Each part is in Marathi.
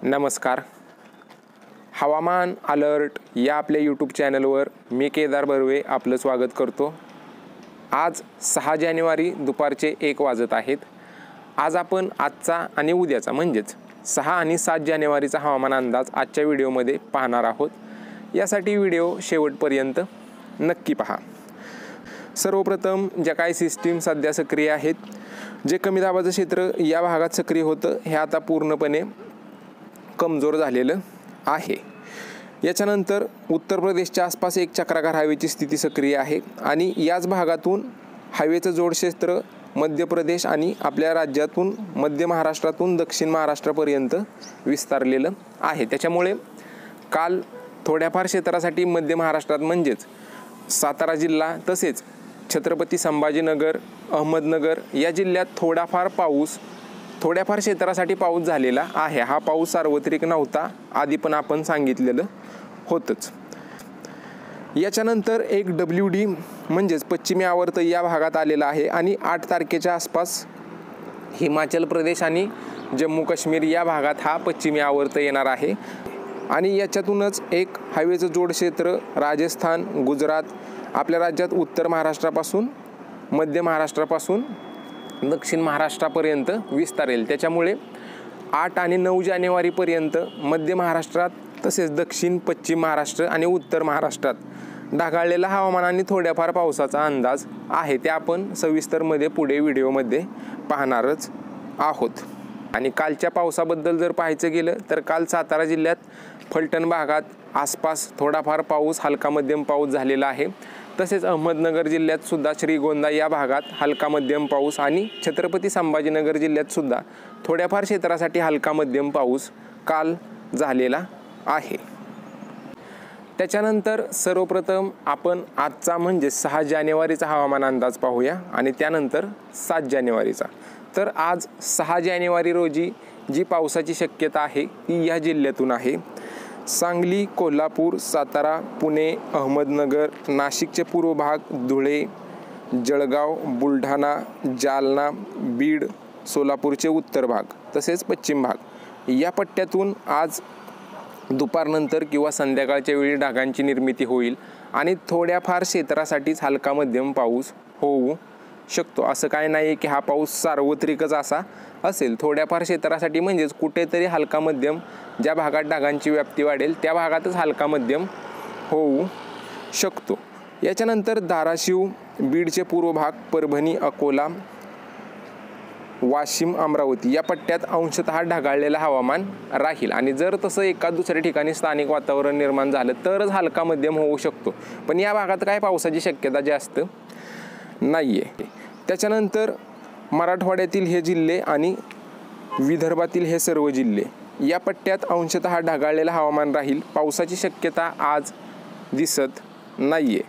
नमस्कार. हवामान अलर्ट या आपल्या यूट्यूब चॅनलवर मी केदार बर्वे आपलं स्वागत करतो. आज 6 जानेवारी दुपारचे 1 वाजत आहेत. आज आपण आजचा आणि उद्याचा म्हणजेच 6 आणि 7 जानेवारीचा हवामान अंदाज आजच्या व्हिडिओमध्ये पाहणार आहोत. यासाठी व्हिडिओ शेवटपर्यंत नक्की पहा. सर्वप्रथम ज्या काही सिस्टीम सध्या सक्रिय आहेत, जे कमी दाबाचं क्षेत्र या भागात सक्रिय होतं हे आता पूर्णपणे कमजोर झालेलं आहे. याच्यानंतर उत्तर प्रदेशच्या आसपास एक चक्राकार हवेची स्थिती सक्रिय आहे आणि याच भागातून हवेचं जोडक्षेत्र मध्य प्रदेश आणि आपल्या राज्यातून मध्य महाराष्ट्रातून दक्षिण महाराष्ट्रापर्यंत विस्तारलेलं आहे. त्याच्यामुळे काल थोड्याफार क्षेत्रासाठी मध्य महाराष्ट्रात म्हणजेच सातारा जिल्हा तसेच छत्रपती संभाजीनगर, अहमदनगर या जिल्ह्यात थोड्याफार क्षेत्रासाठी पाऊस झालेला आहे. हा पाऊस सार्वत्रिक नव्हता, आधी पण आपण सांगितलेलं होतंच. याच्यानंतर एक WD म्हणजेच पश्चिमी आवर्त या भागात आलेला आहे आणि 8 तारखेच्या आसपास हिमाचल प्रदेश आणि जम्मू काश्मीर या भागात हा पश्चिमी आवर्त येणार आहे आणि याच्यातूनच एक हवेचं जोडक्षेत्र राजस्थान, गुजरात आपल्या राज्यात उत्तर महाराष्ट्रापासून मध्य महाराष्ट्रापासून दक्षिण महाराष्ट्रापर्यंत विस्तारेल. त्याच्यामुळे 8 आणि 9 जानेवारीपर्यंत मध्य महाराष्ट्रात तसेच दक्षिण पश्चिम महाराष्ट्र आणि उत्तर महाराष्ट्रात ढगाळलेला हवामान आणि थोड्याफार पावसाचा अंदाज आहे. ते आपण सविस्तरमध्ये पुढे व्हिडिओमध्ये पाहणारच आहोत. आणि कालच्या पावसाबद्दल जर पाहायचं गेलं तर काल सातारा जिल्ह्यात फलटण भागात आसपास थोडाफार पाऊस, हलका मध्यम पाऊस झालेला आहे. तसेच अहमदनगर जिल्ह्यात सुद्धा श्रीगोंदा या भागात हलका मध्यम पाऊस आणि छत्रपती संभाजीनगर जिल्ह्यात सुद्धा थोड्याफार क्षेत्रासाठी हलका मध्यम पाऊस काल झालेला आहे. त्याच्यानंतर सर्वप्रथम आपण आजचा म्हणजे 6 जानेवारीचा हवामान अंदाज पाहूया आणि त्यानंतर 7 जानेवारीचा. तर आज 6 जानेवारी रोजी जी पावसाची शक्यता आहे ती या जिल्ह्यातून आहे. सांगली, कोल्हापूर, सातारा, पुणे, अहमदनगर, नाशिकचे पूर्व भाग, धुळे, जळगाव, बुलढाणा, जालना, बीड, सोलापूरचे उत्तर भाग तसेच पश्चिम भाग या पट्ट्यातून आज दुपारनंतर किंवा संध्याकाळच्या वेळी ढगांची निर्मिती होईल आणि थोड्याफार क्षेत्रासाठीच हलका मध्यम पाऊस होऊ शकतो. असं काय नाही की हा पाऊस सार्वत्रिकच असा असेल. थोड्याफार क्षेत्रासाठी म्हणजेच कुठेतरी हलका मध्यम ज्या भागात ढगांची व्याप्ती वाढेल त्या भागातच हलका मध्यम होऊ शकतो. याच्यानंतर धाराशिव, बीडचे पूर्व भाग, परभणी, अकोला, वाशिम, अमरावती या पट्ट्यात अंशतः ढगाळलेलं हवामान राहील आणि जर तसं एका दुसऱ्या ठिकाणी स्थानिक वातावरण निर्माण झालं तरच हलका मध्यम होऊ शकतो. पण या भागात काय पावसाची शक्यता जास्त नाही आहे. त्याच्यानंतर मराठवाड्यातील हे जिल्हे आणि विदर्भातील हे सर्व जिल्हे या पट्ट्यात अंशतः ढगाळलेलं हवामान राहील. पावसाची शक्यता आज दिसत नाही आहे.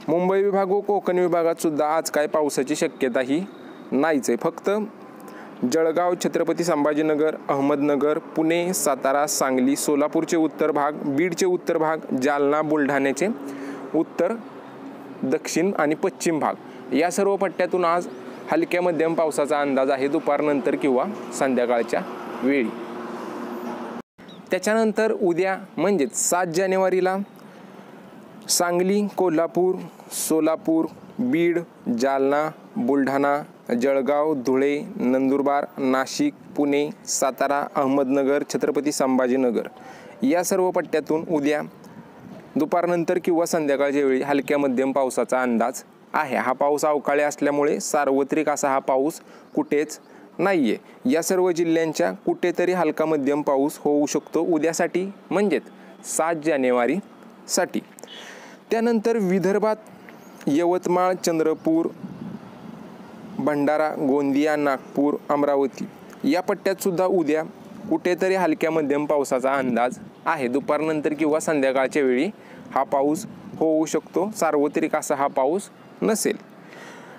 मुंबई विभाग व कोकण विभागात सुद्धा आज काय पावसाची शक्यताही नाहीच आहे. फक्त जळगाव, छत्रपती संभाजीनगर, अहमदनगर, पुणे, सातारा, सांगली, सोलापूरचे उत्तर भाग, बीडचे उत्तर भाग, जालना, बुलढाण्याचे उत्तर, दक्षिण आणि पश्चिम भाग या सर्व पट्ट्यातून आज हलक्या मध्यम पावसाचा अंदाज आहे दुपारनंतर किंवा संध्याकाळच्या वेळी. त्याच्यानंतर उद्या म्हणजेच 7 जानेवारीला सांगली, कोल्हापूर, सोलापूर, बीड, जालना, बुलढाणा, जळगाव, धुळे, नंदुरबार, नाशिक, पुणे, सातारा, अहमदनगर, छत्रपती संभाजीनगर या सर्व पट्ट्यातून उद्या दुपारनंतर किंवा संध्याकाळच्या वेळी हलक्या मध्यम पावसाचा अंदाज आहे. हा पाऊस अवकाळी असल्यामुळे सार्वत्रिक असा हा पाऊस कुठेच नाही आहे. या सर्व जिल्ह्यांच्या कुठेतरी हलका मध्यम पाऊस होऊ शकतो उद्यासाठी म्हणजेच 7 जानेवारीसाठी. त्यानंतर विदर्भात यवतमाळ, चंद्रपूर, भंडारा, गोंदिया, नागपूर, अमरावती या पट्ट्यात सुद्धा उद्या कुठेतरी हलक्या मध्यम पावसाचा अंदाज आहे. दुपारनंतर किंवा संध्याकाळच्या वेळी हा पाऊस होऊ शकतो. सार्वत्रिक असा हा पाऊस नसेल.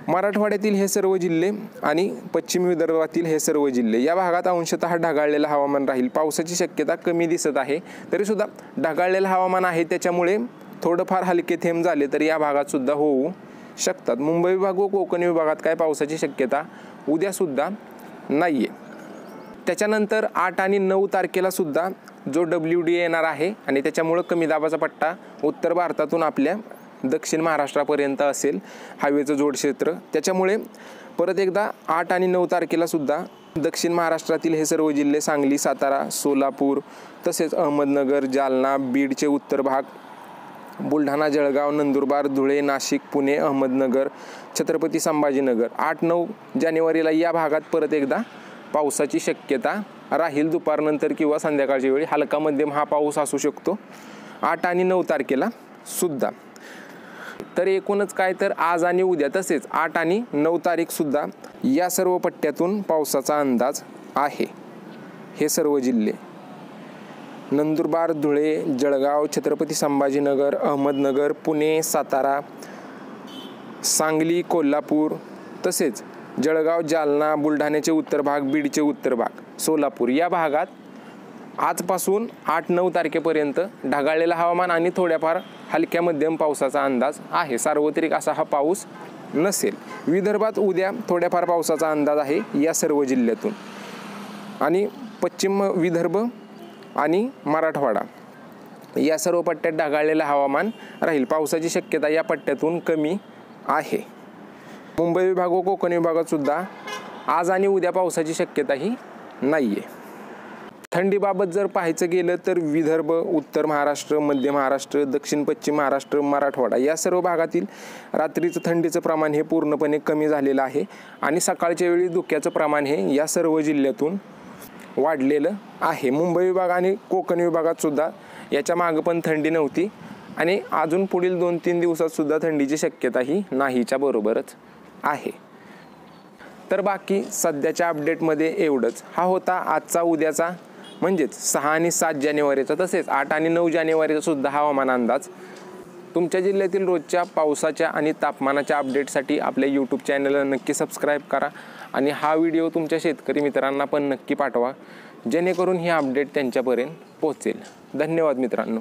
मराठवाड्यातील हे सर्व जिल्हे आणि पश्चिम विदर्भातील हे सर्व जिल्हे या भागात अंशतः ढगाळलेलं हवामान राहील. पावसाची शक्यता कमी दिसत आहे तरीसुद्धा ढगाळलेलं हवामान आहे त्याच्यामुळे थोडंफार हलके थेंब झाले तर या भागात सुद्धा होऊ शकतात. मुंबई विभाग व कोकण विभागात काय पावसाची शक्यता उद्यासुद्धा नाही आहे. त्याच्यानंतर 8 आणि 9 तारखेला सुद्धा जो WD येणार आहे आणि त्याच्यामुळं कमी दाबाचा पट्टा उत्तर भारतातून आपल्या दक्षिण महाराष्ट्रापर्यंत असेल हवेचं जोडक्षेत्र. त्याच्यामुळे परत एकदा 8 आणि 9 तारखेला सुद्धा दक्षिण महाराष्ट्रातील हे सर्व जिल्हे सांगली, सातारा, सोलापूर तसेच अहमदनगर, जालना, बीडचे उत्तर भाग, बुलढाणा, जळगाव, नंदुरबार, धुळे, नाशिक, पुणे, अहमदनगर, छत्रपती संभाजीनगर 8-9 जानेवारीला या भागात परत एकदा पावसाची शक्यता राहील. दुपारनंतर किंवा संध्याकाळच्या वेळी हलका मध्यम हा पाऊस असू शकतो 8 आणि 9 तारखेला सुद्धा. तर एकूणच काय तर आज आणि उद्या तसेच 8 आणि 9 तारीखसुद्धा या सर्व पट्ट्यातून पावसाचा अंदाज आहे. हे सर्व जिल्हे नंदुरबार, धुळे, जळगाव, छत्रपती संभाजीनगर, अहमदनगर, पुणे, सातारा, सांगली, कोल्हापूर तसेच जळगाव, जालना, बुलढाण्याचे उत्तर भाग, बीडचे उत्तर भाग, सोलापूर या भागात आजपासून 8-9 तारखेपर्यंत ढगाळलेलं हवामान आणि थोड्याफार हलक्या मध्यम पावसाचा अंदाज आहे. सार्वत्रिक असा हा पाऊस नसेल. विदर्भात उद्या थोड्याफार पावसाचा अंदाज आहे या सर्व जिल्ह्यातून आणि पश्चिम विदर्भ आणि मराठवाडा या सर्व पट्ट्यात ढगाळलेलं हवामान राहील. पावसाची शक्यता या पट्ट्यातून कमी आहे. मुंबई विभाग व कोकण विभागात सुद्धा आज आणि उद्या पावसाची शक्यताही नाही आहे. थंडीबाबत जर पाहायचं गेलं तर विदर्भ, उत्तर महाराष्ट्र, मध्य महाराष्ट्र, दक्षिण पश्चिम महाराष्ट्र, मराठवाडा या सर्व भागातील रात्रीचं थंडीचं प्रमाण हे पूर्णपणे कमी झालेलं आहे आणि सकाळच्या वेळी धुक्याचं प्रमाण हे या सर्व जिल्ह्यातून वाढलेलं आहे. मुंबई विभाग आणि कोकण विभागात सुद्धा याच्या मागं पण थंडी नव्हती आणि अजून पुढील 2-3 दिवसात सुद्धा थंडीची शक्यता ही नाहीच्या बरोबरच आहे. तर बाकी सध्याच्या अपडेटमध्ये एवढंच. हा होता आजचा उद्याचा म्हणजेच 6 आणि 7 जानेवारीचा तसेच 8 आणि 9 जानेवारीचा सुद्धा हवामान अंदाज. तुमच्या जिल्ह्यातील रोजच्या पावसाच्या आणि तापमानाच्या अपडेटसाठी आपल्या यूट्यूब चॅनलला नक्की सबस्क्राईब करा आणि हा व्हिडिओ तुमच्या शेतकरी मित्रांना पण नक्की पाठवा जेणेकरून ही अपडेट त्यांच्यापर्यंत पोहोचेल. धन्यवाद मित्रांनो.